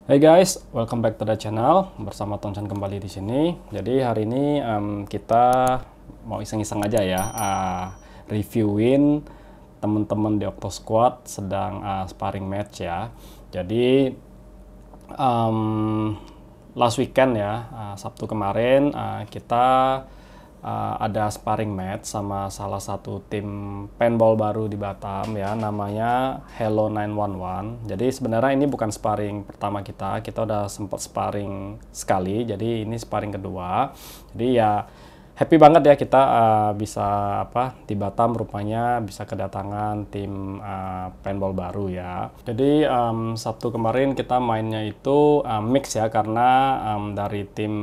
Hey guys, welcome back to the channel. Bersama Tonchan kembali di sini. Jadi hari ini kita mau iseng-iseng aja ya, reviewin teman-teman di Octo Squad sedang sparring match ya. Jadi last weekend ya, Sabtu kemarin kita ada sparring match sama salah satu tim paintball baru di Batam ya, namanya Hello 911. Jadi sebenarnya ini bukan sparring pertama kita udah sempat sparring sekali, jadi ini sparring kedua. Jadi ya happy banget ya kita bisa di Batam rupanya bisa kedatangan tim paintball baru ya. Jadi Sabtu kemarin kita mainnya itu mix ya, karena dari tim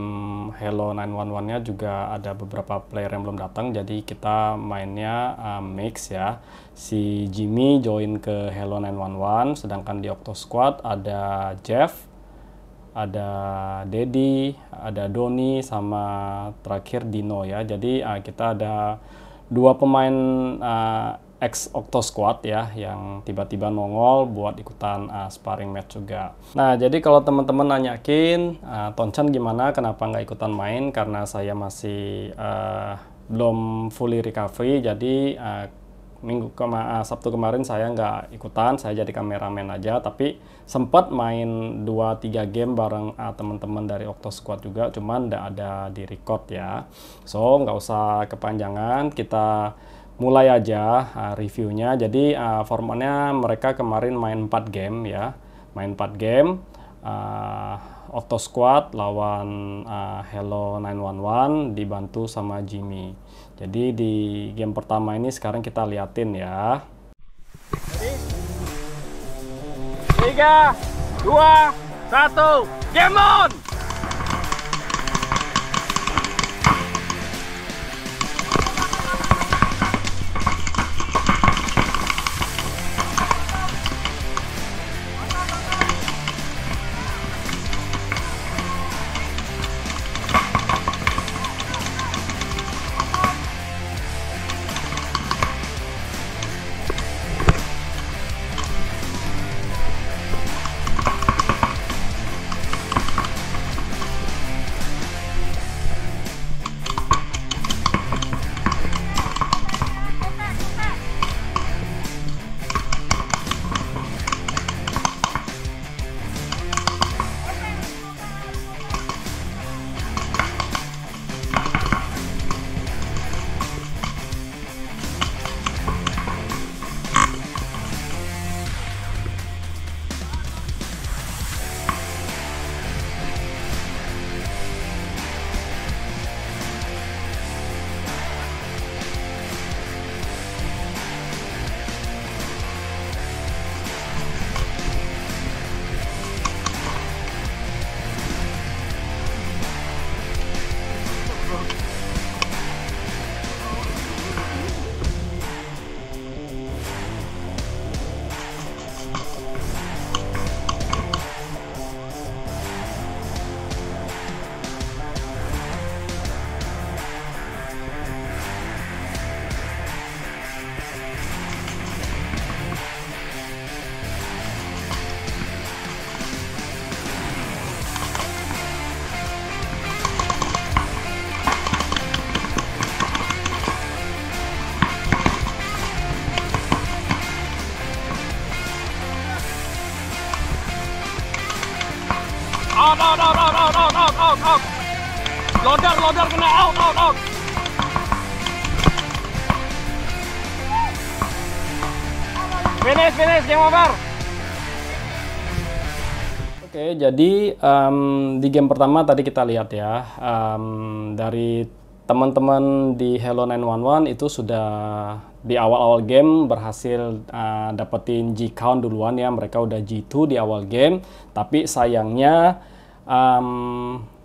Hello 911-nya juga ada beberapa player yang belum datang, jadi kita mainnya mix ya. Si Jimmy join ke Hello 911, sedangkan di Octo Squad ada Jeff, ada Dedi, ada Doni, sama terakhir Dino ya. Jadi kita ada dua pemain ex Octo Squad ya yang tiba-tiba nongol buat ikutan sparring match juga. Nah, jadi kalau teman-teman nanyakin Tonchan gimana, kenapa nggak ikutan main, karena saya masih belum fully recovery, jadi Sabtu kemarin saya nggak ikutan, saya jadi kameramen aja, tapi sempat main 2-3 game bareng teman-teman dari Octo Squad juga, cuman nggak ada di record ya. So nggak usah kepanjangan, kita mulai aja reviewnya. Jadi formatnya mereka kemarin main 4 game ya, main 4 game. Octo Squad lawan Hello 911 dibantu sama Jimmy. Jadi di game pertama ini sekarang kita liatin ya. 3, 2, 1, game on! Out. Loader kena out. Finish, game over. Oke, jadi di game pertama tadi kita lihat ya, dari teman-teman di Hello 911 itu sudah di awal-awal game berhasil dapetin G count duluan ya, mereka udah G2 di awal game, tapi sayangnya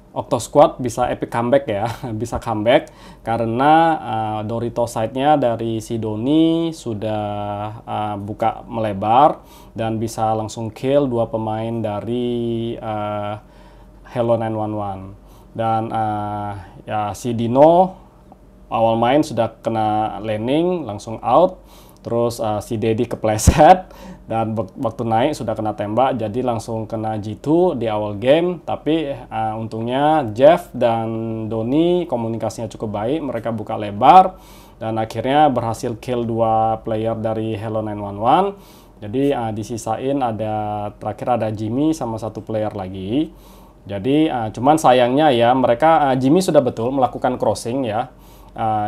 Octo Squad bisa epic comeback ya, bisa comeback karena Dorito side-nya dari si Doni sudah buka melebar dan bisa langsung kill dua pemain dari Hello 911. Dan ya si Dino awal main sudah kena landing langsung out, terus si Dedi kepleset Dan waktu naik sudah kena tembak, jadi langsung kena G2 di awal game. Tapi untungnya Jeff dan Doni komunikasinya cukup baik, mereka buka lebar dan akhirnya berhasil kill 2 player dari Hello 911. Jadi disisain terakhir ada Jimmy sama 1 player lagi. Jadi cuman sayangnya ya mereka Jimmy sudah betul melakukan crossing ya.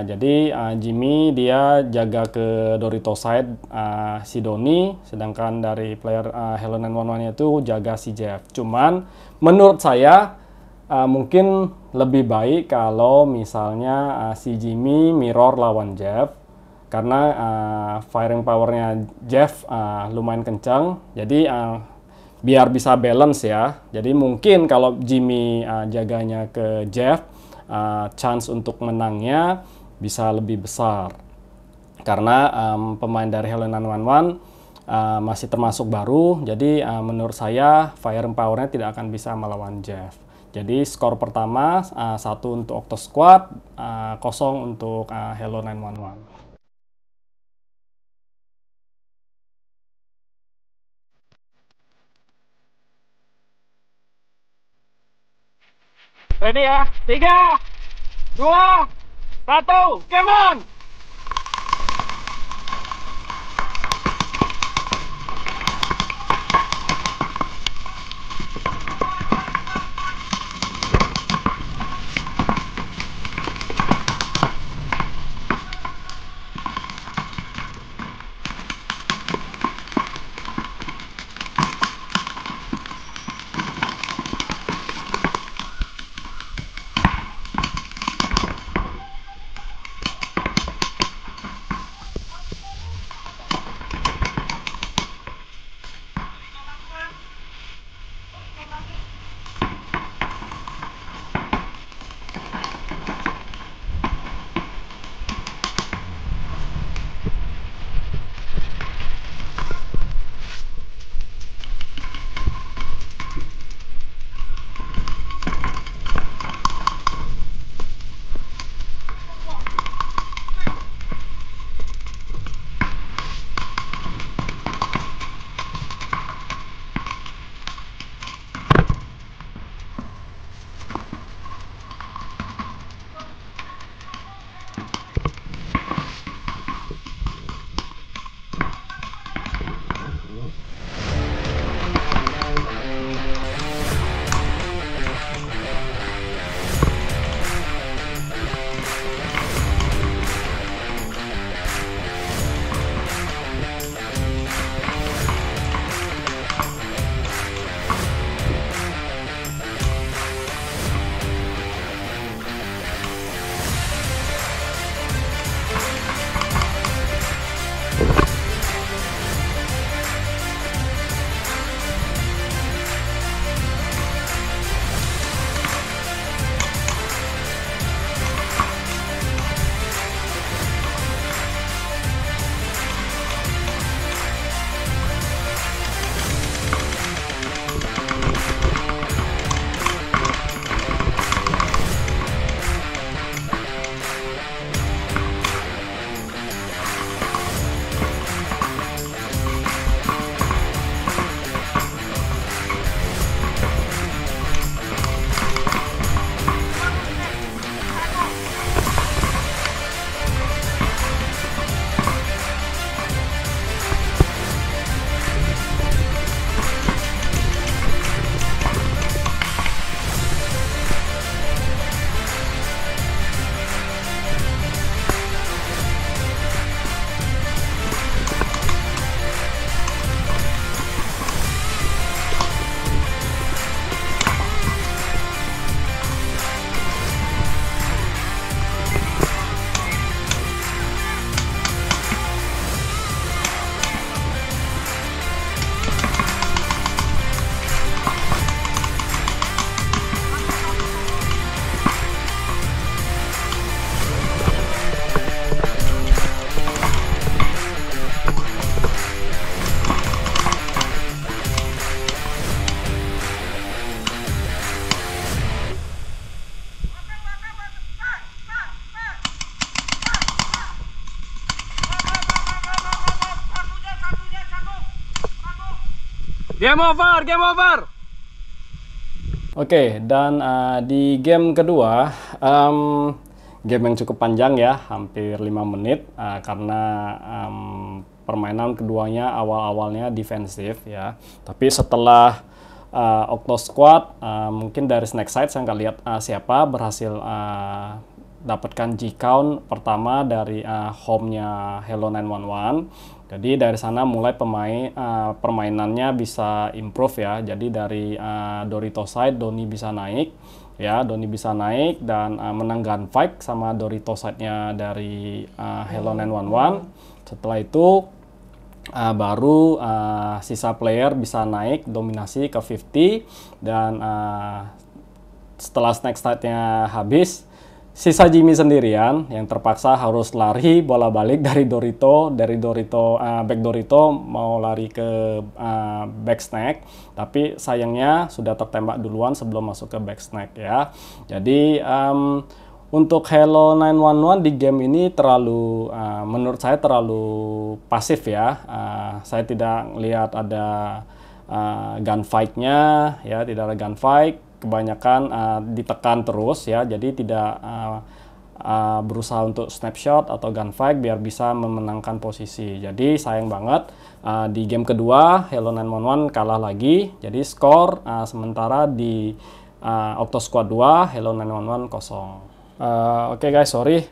Jadi Jimmy dia jaga ke Dorito side si Doni, sedangkan dari player Hello 911 itu jaga si Jeff. Cuman menurut saya mungkin lebih baik kalau misalnya si Jimmy mirror lawan Jeff, karena firing powernya Jeff lumayan kencang, jadi biar bisa balance ya. Jadi mungkin kalau Jimmy jaganya ke Jeff, chance untuk menangnya bisa lebih besar. Karena pemain dari Hello 911 masih termasuk baru, jadi menurut saya firing powernya tidak akan bisa melawan Jeff. Jadi skor pertama 1 untuk Octo Squad, 0 untuk Hello 911. Ready ya? 3, 2, 1, game on! Game over, game over. Oke, dan di game kedua, game yang cukup panjang ya, hampir 5 menit, karena permainan keduanya awal-awalnya defensif ya. Tapi setelah Octo Squad, mungkin dari Snack Side saya nggak lihat siapa berhasil dapatkan G-count pertama dari home-nya Hello 911. Jadi dari sana mulai permainannya bisa improve ya. Jadi dari Dorito side Doni bisa naik ya, Doni bisa naik dan menang gunfight sama Dorito side-nya dari Hello 911. Setelah itu baru sisa player bisa naik dominasi ke 50 dan setelah snack side-nya habis, sisa Jimmy sendirian yang terpaksa harus lari bola balik dari Dorito, back Dorito mau lari ke back snack, tapi sayangnya sudah tertembak duluan sebelum masuk ke back snack ya. Jadi untuk Hello 911 di game ini terlalu menurut saya terlalu pasif ya. Saya tidak lihat ada gunfight-nya ya, tidak ada gunfight. Kebanyakan ditekan terus ya, jadi tidak berusaha untuk snapshot atau gunfight biar bisa memenangkan posisi. Jadi sayang banget di game kedua Hello 911 kalah lagi. Jadi skor sementara di Octo Squad 2 Hello 911 kosong. Oke guys, sorry.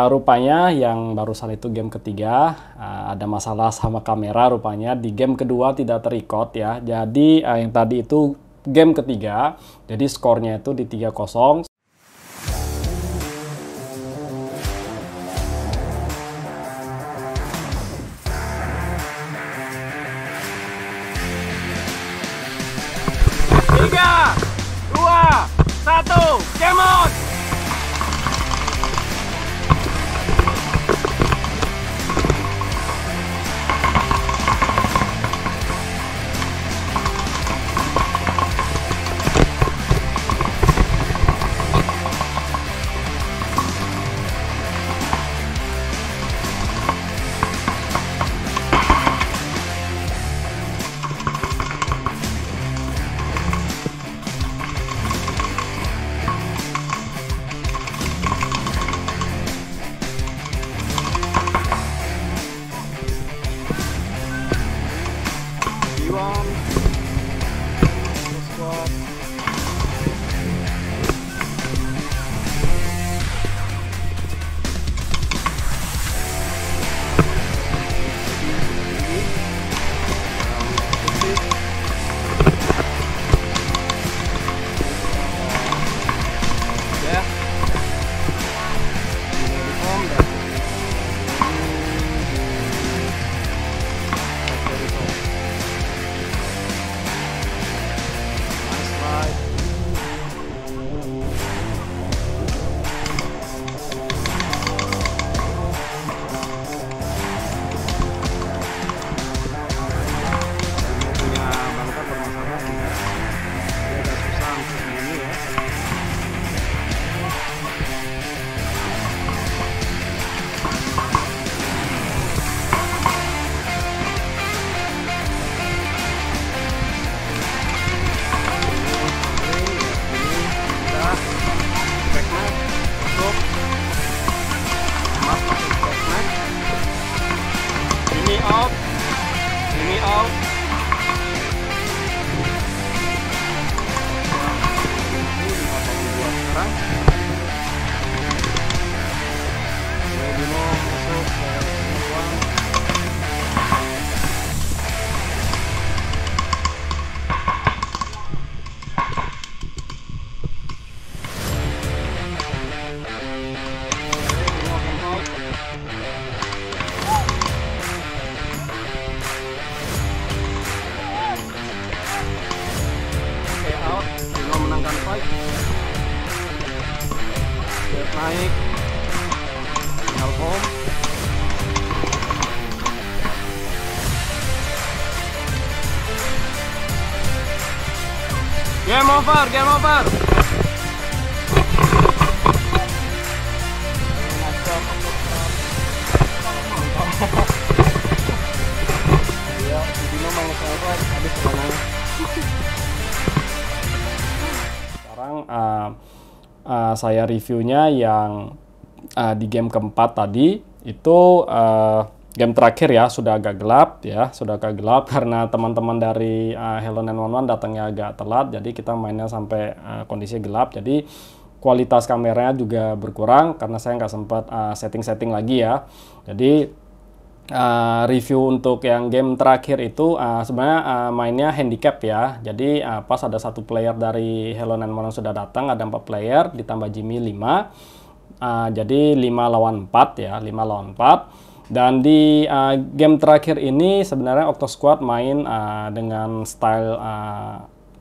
Rupanya yang barusan itu game ketiga ada masalah sama kamera, rupanya di game kedua tidak terrecord ya. Jadi yang tadi itu game ketiga, jadi skornya itu di 3-0. Tiga, dua, satu, game on. Naik tinggal home. Game over, game over. Dia mau Sekarang saya reviewnya yang di game keempat tadi itu game terakhir ya, sudah agak gelap karena teman-teman dari Hello 911 datangnya agak telat, jadi kita mainnya sampai kondisi gelap, jadi kualitas kameranya juga berkurang karena saya nggak sempat setting-setting lagi ya. Jadi review untuk yang game terakhir itu sebenarnya mainnya handicap ya. Jadi pas ada satu player dari Hello 911 sudah datang, ada 4 player ditambah Jimmy 5, jadi 5 lawan 4 ya, 5 lawan 4. Dan di game terakhir ini sebenarnya Octo Squad main dengan style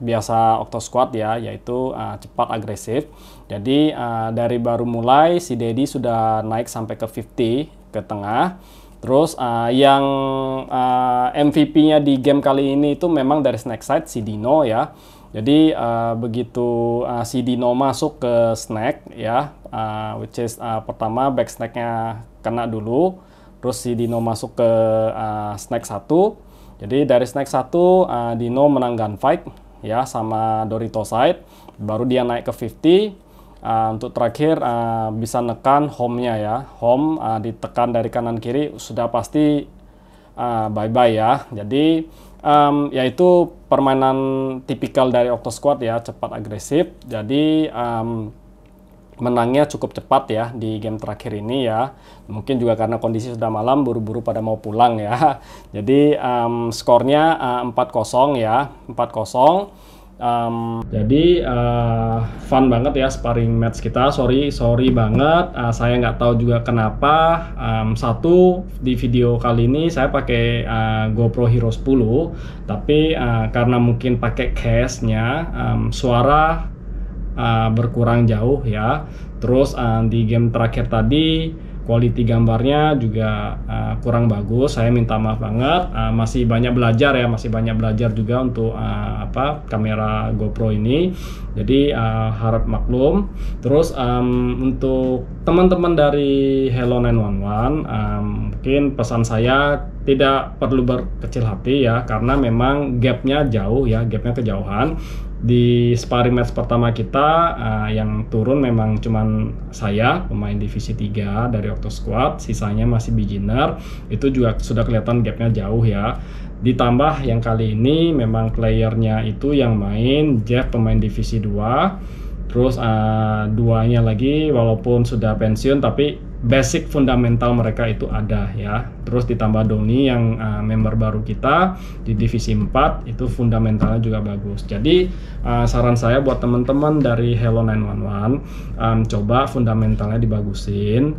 biasa Octo Squad ya, yaitu cepat agresif. Jadi dari baru mulai si Dedi sudah naik sampai ke 50 ke tengah. Terus yang MVP-nya di game kali ini itu memang dari Snack Side si Dino ya. Jadi begitu si Dino masuk ke Snack ya, which is pertama back snack-nya kena dulu. Terus si Dino masuk ke Snack 1. Jadi dari Snack 1 Dino menang gunfight ya sama Dorito Side. Baru dia naik ke 50. Untuk terakhir bisa nekan home-nya ya. Home ditekan dari kanan kiri sudah pasti bye-bye ya. Jadi yaitu permainan tipikal dari Octo Squad ya, cepat agresif. Jadi menangnya cukup cepat ya di game terakhir ini ya. Mungkin juga karena kondisi sudah malam, buru-buru pada mau pulang ya. Jadi skornya 4-0 ya, 4-0. Jadi fun banget ya sparring match kita. Sorry banget, saya nggak tahu juga kenapa. Satu, di video kali ini saya pakai GoPro Hero 10, tapi karena mungkin pakai case-nya suara berkurang jauh ya. Terus di game terakhir tadi quality gambarnya juga kurang bagus. Saya minta maaf banget. Masih banyak belajar ya, masih banyak belajar juga untuk kamera GoPro ini. Jadi harap maklum. Terus untuk teman-teman dari Hello 911, mungkin pesan saya tidak perlu berkecil hati ya, karena memang gapnya jauh ya, gapnya kejauhan. Di sparring match pertama kita yang turun memang cuman saya, pemain divisi 3 dari Octo Squad, sisanya masih beginner. Itu juga sudah kelihatan gapnya jauh ya. Ditambah yang kali ini memang playernya itu yang main Jeff, pemain divisi 2. Terus duanya lagi walaupun sudah pensiun tapi basic fundamental mereka itu ada ya. Terus ditambah Doni yang member baru kita di divisi 4, itu fundamentalnya juga bagus. Jadi saran saya buat teman-teman dari Hello 911, coba fundamentalnya dibagusin,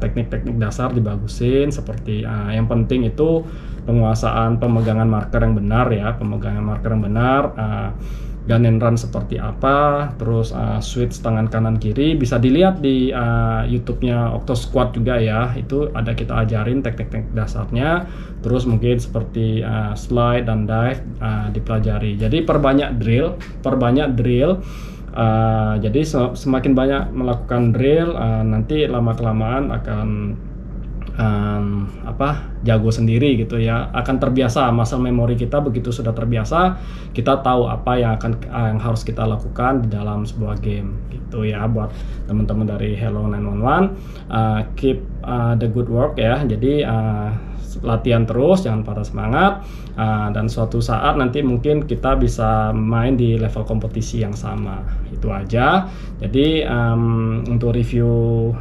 teknik-teknik dasar dibagusin, seperti yang penting itu penguasaan pemegangan marker yang benar ya, pemegangan marker yang benar, gun and run seperti apa, terus switch tangan kanan kiri bisa dilihat di YouTube-nya Octo Squad juga ya. Itu ada kita ajarin teknik-teknik dasarnya. Terus mungkin seperti slide dan dive dipelajari. Jadi perbanyak drill. Jadi semakin banyak melakukan drill, nanti lama-kelamaan akan jago sendiri gitu ya, akan terbiasa. Muscle memory kita begitu sudah terbiasa, kita tahu apa yang harus kita lakukan di dalam sebuah game gitu ya. Buat teman-teman dari Hello 911, keep the good work ya. Jadi latihan terus, jangan patah semangat, dan suatu saat nanti mungkin kita bisa main di level kompetisi yang sama. Itu aja. Jadi untuk review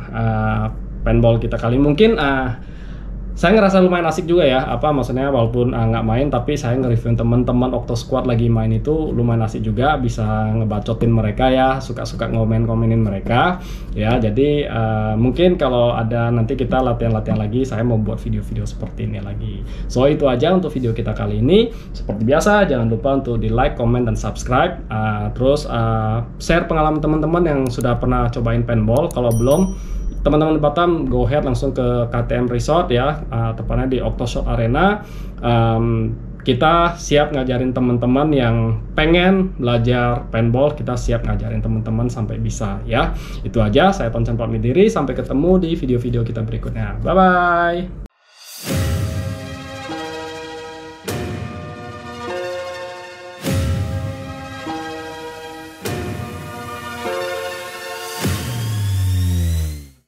paintball kita kali mungkin saya ngerasa lumayan asik juga ya, maksudnya walaupun nggak main tapi saya nge-review teman-teman Octo Squad lagi main itu lumayan asik juga, bisa ngebacotin mereka ya, suka-suka ngomen-komenin mereka ya. Jadi mungkin kalau ada nanti kita latihan-latihan lagi, saya mau buat video-video seperti ini lagi. So itu aja untuk video kita kali ini. Seperti biasa jangan lupa untuk di like, comment, dan subscribe. Terus share pengalaman teman-teman yang sudah pernah cobain paintball. Kalau belum, teman-teman di Batam, go ahead langsung ke KTM Resort ya, tepatnya di Octo Shot Arena. Kita siap ngajarin teman-teman yang pengen belajar paintball, kita siap ngajarin teman-teman sampai bisa ya. Itu aja, saya Toncan pamit diri, sampai ketemu di video-video kita berikutnya. Bye-bye!